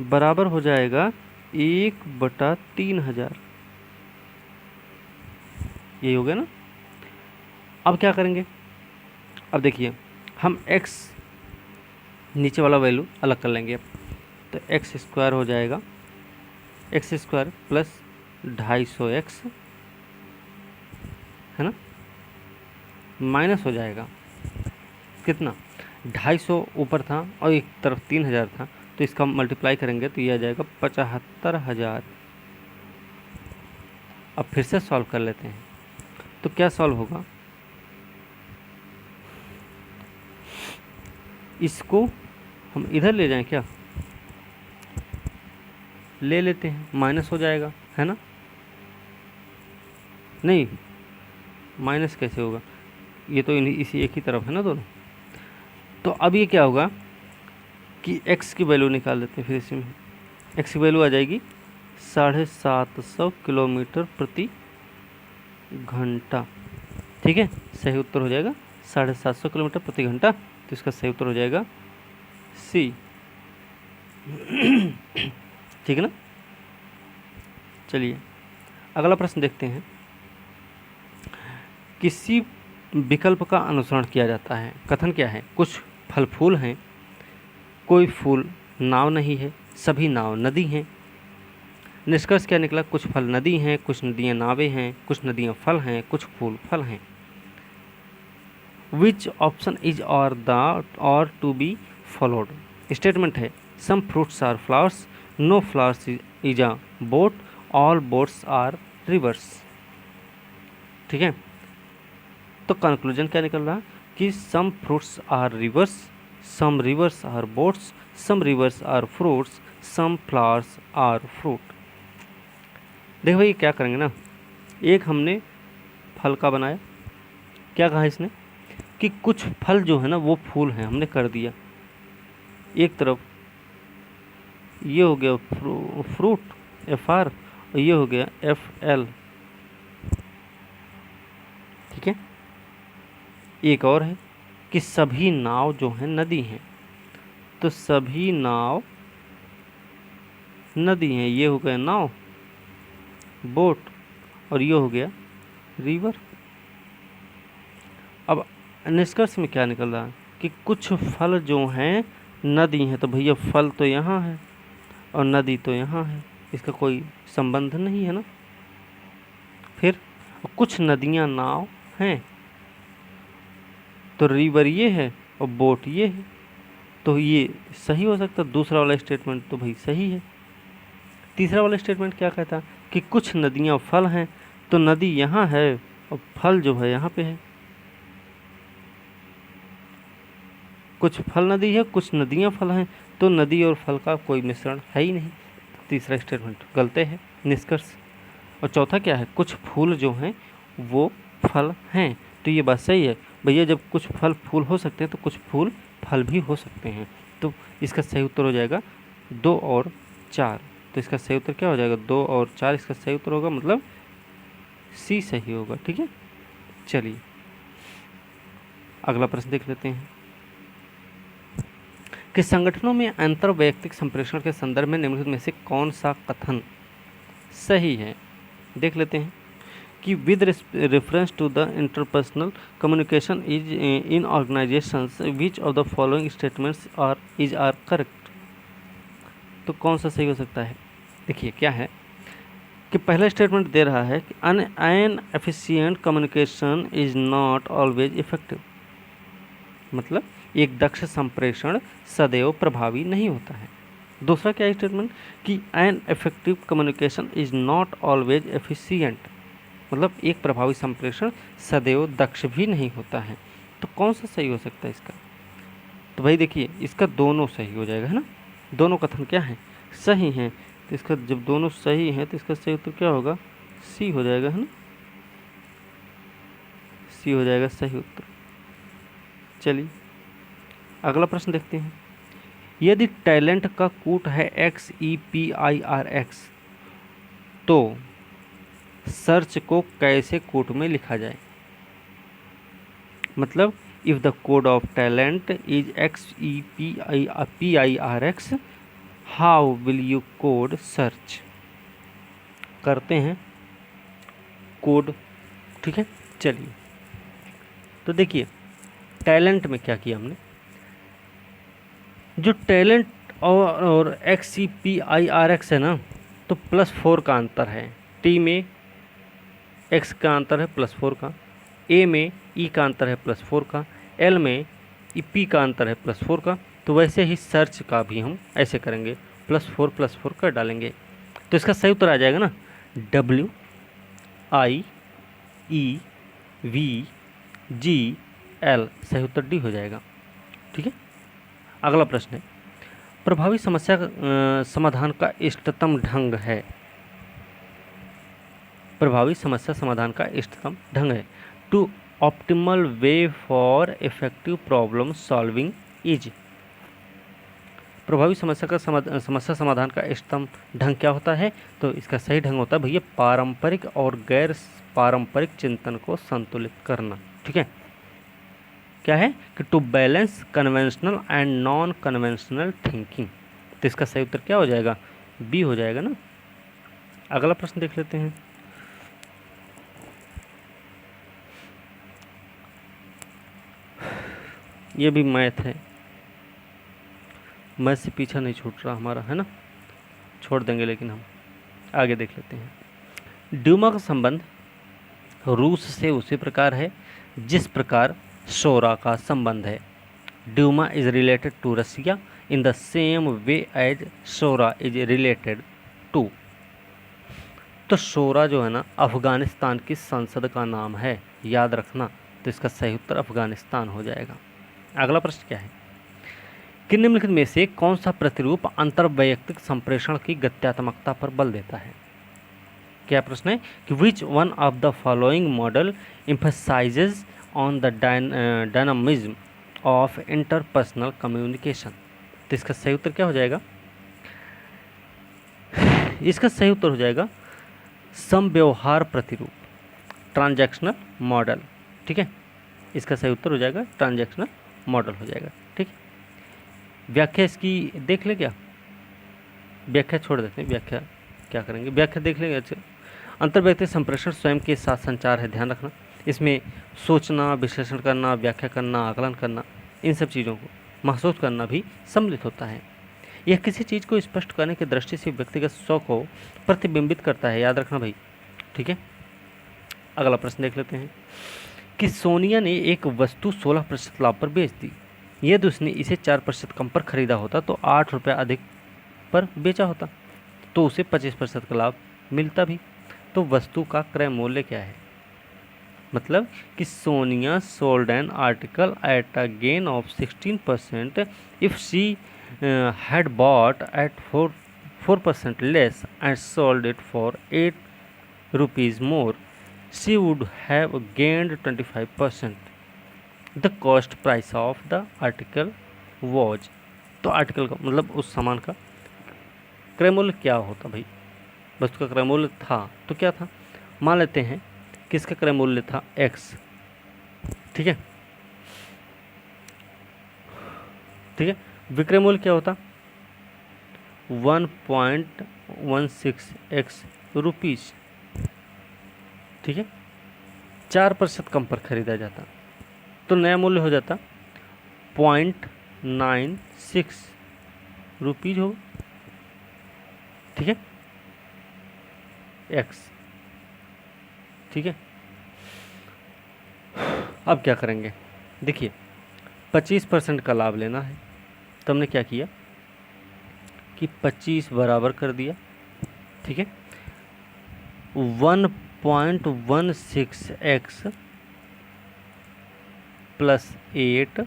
बराबर हो जाएगा 1/3000। यही हो गया ना। अब क्या करेंगे? अब देखिए, हम x नीचे वाला वैल्यू अलग कर लेंगे। अब तो x स्क्वायर हो जाएगा, x स्क्वायर प्लस 250x है ना, माइनस हो जाएगा कितना? 250 ऊपर था और एक तरफ 3000 था, तो इसका मल्टीप्लाई करेंगे तो ये आ जाएगा 75000। अब फिर से सॉल्व कर लेते हैं। तो क्या सॉल्व होगा? इसको हम इधर ले जाएं क्या? ले लेते हैं, माइनस हो जाएगा है ना। नहीं, माइनस कैसे होगा? ये तो इसी एक ही तरफ है ना दोनों। तो अब ये क्या होगा कि x की वैल्यू निकाल देते हैं। फिर इसमें x की वैल्यू आ जाएगी 750 किलोमीटर प्रति घंटा। ठीक है, सही उत्तर हो जाएगा 750 किलोमीटर प्रति घंटा। तो इसका सही उत्तर हो जाएगा सी। ठीक है ना। चलिए अगला प्रश्न देखते हैं। किसी विकल्प का अनुसरण किया जाता है। कथन क्या है? कुछ फल फूल हैं, कोई फूल नाव नहीं है, सभी नाव नदी हैं, निष्कर्ष क्या निकला? कुछ फल नदी हैं, कुछ नदियाँ नावें हैं, कुछ नदियाँ फल हैं, कुछ फूल फल हैं। विच ऑप्शन इज और टू बी फॉलोड? स्टेटमेंट है some fruits are flowers, no flowers is a boat, all boats are rivers. ठीक है, तो कंक्लूजन क्या निकल रहा कि some fruits are rivers, some rivers are boats, some rivers are fruits, some flowers are fruit. देखो भाई क्या करेंगे ना, एक हमने फल का बनाया, क्या कहा इसने कि कुछ फल जो है ना वो फूल हैं, हमने कर दिया एक तरफ, ये हो गया फ्रूट FR और ये हो गया FL। ठीक है, एक और है कि सभी नाव जो हैं नदी हैं, तो सभी नाव नदी हैं, ये हो गया नाव बोट और ये हो गया रिवर। अब निष्कर्ष में क्या निकल रहा है कि कुछ फल जो हैं नदी हैं, तो भैया फल तो यहाँ है और नदी तो यहाँ है, इसका कोई संबंध नहीं है ना। फिर कुछ नदियाँ नाव हैं, तो रिवर ये है और बोट ये है, तो ये सही हो सकता है। दूसरा वाला स्टेटमेंट तो भाई सही है। तीसरा वाला स्टेटमेंट क्या कहता कि कुछ नदियाँ फल हैं, तो नदी यहाँ है और फल जो है यहाँ पे है। कुछ फल नदी है, कुछ नदियाँ फल हैं, तो नदी और फल का कोई मिश्रण है ही नहीं। तीसरा स्टेटमेंट गलत है, निष्कर्ष। और चौथा क्या है, कुछ फूल जो हैं वो फल हैं, तो ये बात सही है भैया, जब कुछ फल फूल हो सकते हैं तो कुछ फूल फल भी हो सकते हैं। तो इसका सही उत्तर हो जाएगा 2 और 4। तो इसका सही उत्तर क्या हो जाएगा? 2 और 4 इसका सही उत्तर होगा, मतलब C सही होगा। ठीक है, चलिए अगला प्रश्न देख लेते हैं कि संगठनों में अंतर वैयक्तिक संप्रेषण के संदर्भ में निम्नलिखित में से कौन सा कथन सही है? देख लेते हैं कि with reference to the interpersonal communication is in organisations which of the following statements are correct. तो कौन सा सही हो सकता है? देखिए क्या है कि पहला स्टेटमेंट दे रहा है कि an efficient communication is not always effective, मतलब एक दक्ष संप्रेषण सदैव प्रभावी नहीं होता है। दूसरा क्या स्टेटमेंट कि an effective communication is not always efficient, मतलब एक प्रभावी संप्रेषण सदैव दक्ष भी नहीं होता है। तो कौन सा सही हो सकता है इसका? तो भाई देखिए इसका दोनों सही हो जाएगा, है ना। दोनों कथन क्या हैं? सही हैं। तो इसका जब दोनों सही हैं तो इसका सही उत्तर क्या होगा? C हो जाएगा, है ना। C हो जाएगा सही उत्तर। चलिए अगला प्रश्न देखते हैं। यदि टैलेंट का कूट है XEPIRX तो सर्च को कैसे कूट में लिखा जाए? मतलब if the code of talent is XEPIRX how will you code search? करते हैं कोड। ठीक है, चलिए तो देखिए टैलेंट में क्या किया हमने, जो टैलेंट और XEPIRX है ना, तो +4 का अंतर है। T में X का अंतर है +4 का, A में E का अंतर है +4 का, L में P का अंतर है +4 का। तो वैसे ही सर्च का भी हम ऐसे करेंगे, +4 कर डालेंगे। तो इसका सही उत्तर आ जाएगा ना WIEVGL, सही उत्तर D हो जाएगा। ठीक है, अगला प्रश्न है प्रभावी समस्या समाधान का इष्टतम ढंग है। प्रभावी समस्या समाधान का इष्टतम ढंग है to optimal way for effective problem solving is. प्रभावी समस्या समाधान का इष्टतम ढंग क्या होता है? तो इसका सही ढंग होता है भैया पारंपरिक और गैर पारंपरिक चिंतन को संतुलित करना। ठीक है, क्या है कि to balance conventional and non conventional thinking. तो इसका सही उत्तर क्या हो जाएगा? B हो जाएगा ना। अगला प्रश्न देख लेते हैं। ये भी मैथ है, मैथ से पीछा नहीं छूट रहा हमारा, है ना, छोड़ देंगे लेकिन हम। आगे देख लेते हैं। ड्यूमा का संबंध रूस से उसी प्रकार है जिस प्रकार शोरा का संबंध है। Duma is related to Russia in the same way as Shura is related to. तो शोरा जो है ना अफगानिस्तान की संसद का नाम है, याद रखना। तो इसका सही उत्तर अफगानिस्तान हो जाएगा। अगला प्रश्न क्या है कि निम्नलिखित में से कौन सा प्रतिरूप अंतर्वैयक्तिक संप्रेषण की गत्यात्मकता पर बल देता है। क्या प्रश्न है कि विच one of the following model emphasises on the dynamism of interpersonal communication. तो इसका सही उत्तर क्या हो जाएगा, इसका सही उत्तर हो जाएगा समव्यवहार प्रतिरूप, ट्रांजैक्शनल मॉडल। ठीक है, इसका सही उत्तर हो जाएगा ट्रांजैक्शनल मॉडल हो जाएगा। ठीक है, व्याख्या इसकी देख ले क्या, व्याख्या छोड़ देते हैं, व्याख्या क्या करेंगे, व्याख्या देख लेंगे। अच्छा, अंतर्व्यक्तिक संप्रेषण स्वयं के साथ संचार है, ध्यान रखना। इसमें सोचना, विश्लेषण करना, व्याख्या करना, आकलन करना, इन सब चीज़ों को महसूस करना भी सम्मिलित होता है। यह किसी चीज़ को स्पष्ट करने की दृष्टि से व्यक्तिगत स्व को प्रतिबिंबित करता है, याद रखना भाई। ठीक है, अगला प्रश्न देख लेते हैं कि सोनिया ने एक वस्तु 16% लाभ पर बेच दी। यदि उसने इसे 4% कम पर खरीदा होता तो 8 रुपये अधिक पर बेचा होता तो उसे 25% का लाभ मिलता भी। तो वस्तु का क्रय मूल्य क्या है, मतलब कि Sonia sold an article at a gain of 16% if she had bought at 4% less and sold it for 8 rupees more, she would have gained 25%. The cost price of the article was, तो आर्टिकल का मतलब उस सामान का क्रय मूल्य क्या होता भाई, वस्तु का क्रय मूल्य था तो क्या था, मान लेते हैं कि इसका क्रय मूल्य था x। ठीक है, ठीक है, विक्रय मूल्य क्या होता 1.16x रुपीज़। ठीक है, 4% कम पर खरीदा जाता तो नया मूल्य हो जाता 0.96 रुपीज़ होगा। ठीक है, x। ठीक है, अब क्या करेंगे, देखिए 25% का लाभ लेना है तो हमने क्या किया कि 25 बराबर कर दिया। ठीक है, 1.16x प्लस 8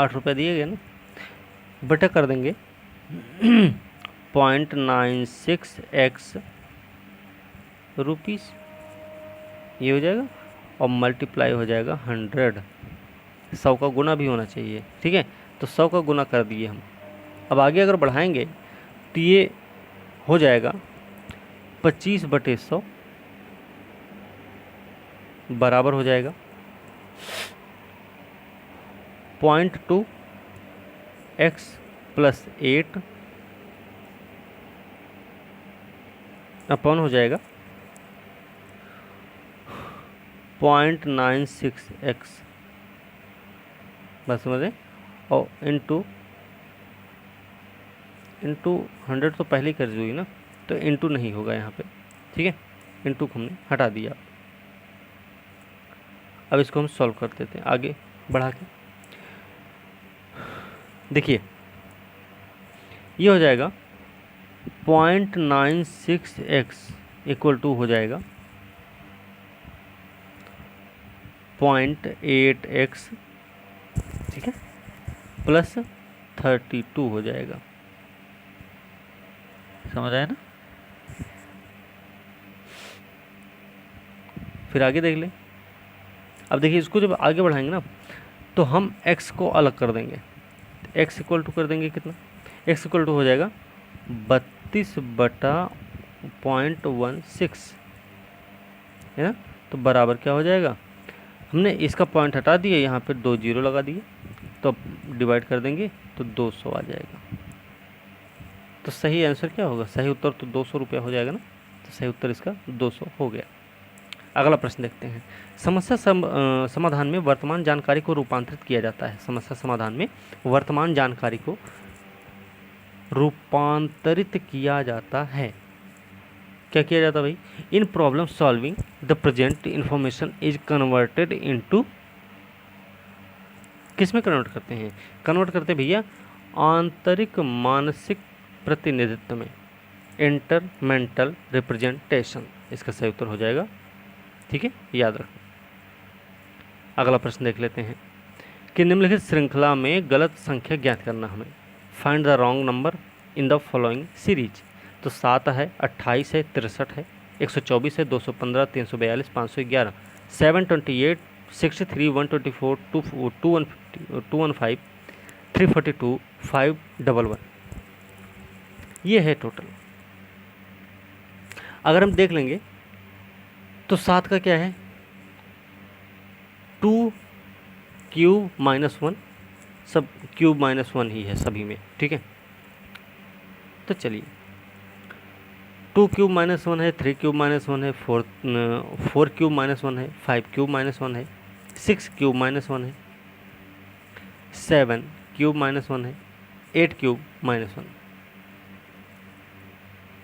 रुपये दिए गए ना, बटा कर देंगे 0.96x रुपीज़, ये हो जाएगा और मल्टीप्लाई हो जाएगा 100। 100 का गुना भी होना चाहिए। ठीक है, तो 100 का गुना कर दिए हम। अब आगे अगर बढ़ाएंगे तो ये हो जाएगा 25/100 बराबर हो जाएगा 0.2x प्लस 8 अपॉन हो जाएगा 0.96x, बस समझें, और इंटू 100 तो पहले ही कर दी हुई ना, तो इंटू नहीं होगा यहाँ पे। ठीक है, इंटू को हमने हटा दिया। अब इसको हम सॉल्व कर देते हैं आगे बढ़ा के। देखिए ये हो जाएगा 0.96x इक्वल टू हो जाएगा 0.8x। ठीक है, प्लस 32 हो जाएगा, समझ आया ना। फिर आगे देख लें। अब देखिए इसको जब आगे बढ़ाएंगे ना तो हम x को अलग कर देंगे, x इक्वल टू कर देंगे कितना, x इक्वल टू हो जाएगा 32/0.16 है ना। तो बराबर क्या हो जाएगा, हमने इसका पॉइंट हटा दिया, यहाँ पे 2 जीरो लगा दिए, तो डिवाइड कर देंगे तो 200 आ जाएगा। तो सही आंसर क्या होगा, सही उत्तर तो 200 रुपया हो जाएगा ना। तो सही उत्तर इसका 200 हो गया। अगला प्रश्न देखते हैं। समस्या समाधान में वर्तमान जानकारी को रूपांतरित किया जाता है। समस्या समाधान में वर्तमान जानकारी को रूपांतरित किया जाता है। क्या किया जाता है भाई? In problem solving the present information is converted into, किस में कन्वर्ट करते हैं? कन्वर्ट करते हैं भैया आंतरिक मानसिक प्रतिनिधित्व में, इंटर मेंटल रिप्रेजेंटेशन, इसका सही उत्तर हो जाएगा। ठीक है, याद रखो। अगला प्रश्न देख लेते हैं कि निम्नलिखित श्रृंखला में गलत संख्या ज्ञात करना हमें। Find the wrong number in the following series. तो 7 है, 28 है, 63 है, 124 है, 215, 342, 511, 728, 63, 124, 215, 342, 511, ये है टोटल। अगर हम देख लेंगे तो 7 का क्या है? 2 क्यूब -1, सब क्यूब -1 ही है सभी में। ठीक है, तो चलिए 2 क्यूब -1 है, 3 क्यूब -1 है, 4 क्यूब -1 है, 5 क्यूब -1 है, 6 क्यूब -1 है, 7 क्यूब -1 है, 8 क्यूब -1।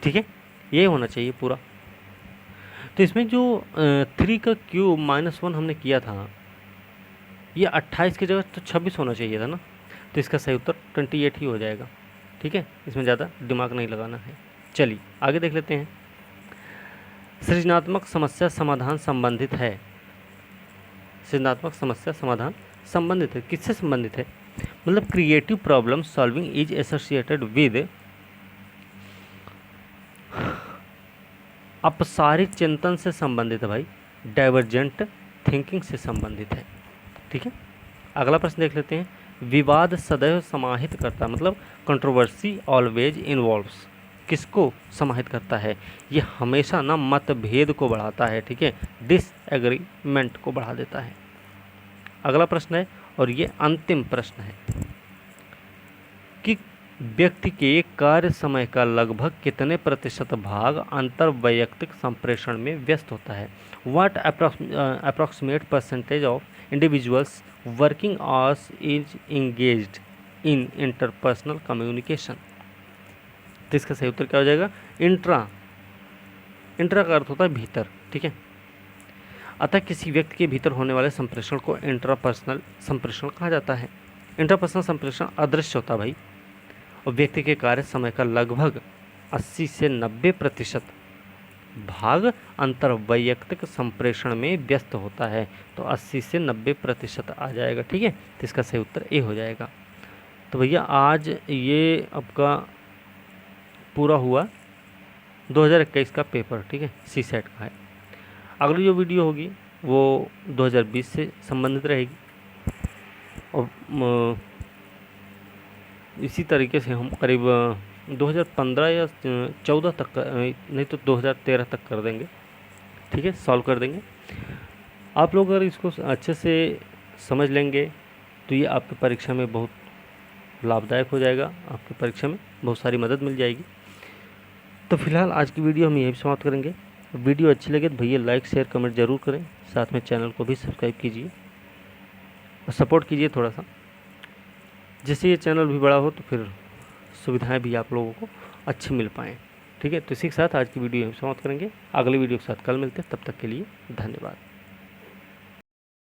ठीक है, ये होना चाहिए पूरा। तो इसमें जो 3 का क्यूब -1 हमने किया था, ये 28 की जगह तो 26 होना चाहिए था ना, तो इसका सही उत्तर 28 ही हो जाएगा। ठीक है, इसमें ज़्यादा दिमाग नहीं लगाना है। चलिए आगे देख लेते हैं। सृजनात्मक समस्या समाधान संबंधित है। सृजनात्मक समस्या समाधान संबंधित है, किससे संबंधित है? मतलब creative problem solving is associated with अपसारित चिंतन से संबंधित है भाई, डाइवर्जेंट थिंकिंग से संबंधित है। ठीक है, अगला प्रश्न देख लेते हैं। विवाद सदैव समाहित करता, मतलब कंट्रोवर्सी ऑलवेज इन्वॉल्व्स, किसको समाहित करता है? ये हमेशा ना मतभेद को बढ़ाता है। ठीक है, डिसएग्रीमेंट को बढ़ा देता है। अगला प्रश्न है, और ये अंतिम प्रश्न है कि व्यक्ति के कार्य समय का लगभग कितने प्रतिशत भाग अंतर्वैयक्तिक संप्रेषण में व्यस्त होता है? What approximate percentage of individuals working hours is engaged in interpersonal communication? तो इसका सही उत्तर क्या हो जाएगा? इंट्रा का अर्थ होता है भीतर। ठीक है, अतः किसी व्यक्ति के भीतर होने वाले संप्रेषण को इंट्रापर्सनल संप्रेषण कहा जाता है। इंट्रापर्सनल संप्रेषण अदृश्य होता है भाई, और व्यक्ति के कार्य समय का लगभग 80 से 90% भाग अंतर्वैयक्तिक संप्रेषण में व्यस्त होता है। तो 80 से 90% आ जाएगा। ठीक है, तो इसका सही उत्तर ए हो जाएगा। तो भैया आज ये आपका पूरा हुआ 2021 का पेपर। ठीक है, सी सेट का है। अगली जो वीडियो होगी वो 2020 से संबंधित रहेगी, और इसी तरीके से हम करीब 2015 या 14 तक नहीं तो 2013 तक कर देंगे। ठीक है, सॉल्व कर देंगे। आप लोग अगर इसको अच्छे से समझ लेंगे तो ये आपकी परीक्षा में बहुत लाभदायक हो जाएगा, आपकी परीक्षा में बहुत सारी मदद मिल जाएगी। तो फिलहाल आज की वीडियो हम यहीं समाप्त करेंगे। वीडियो अच्छी लगे तो भैया लाइक शेयर कमेंट ज़रूर करें, साथ में चैनल को भी सब्सक्राइब कीजिए और सपोर्ट कीजिए थोड़ा सा, जिससे ये चैनल भी बड़ा हो तो फिर सुविधाएं भी आप लोगों को अच्छी मिल पाएँ। ठीक है, तो इसी के साथ आज की वीडियो हम समाप्त करेंगे। अगली वीडियो के साथ कल मिलते हैं, तब तक के लिए धन्यवाद।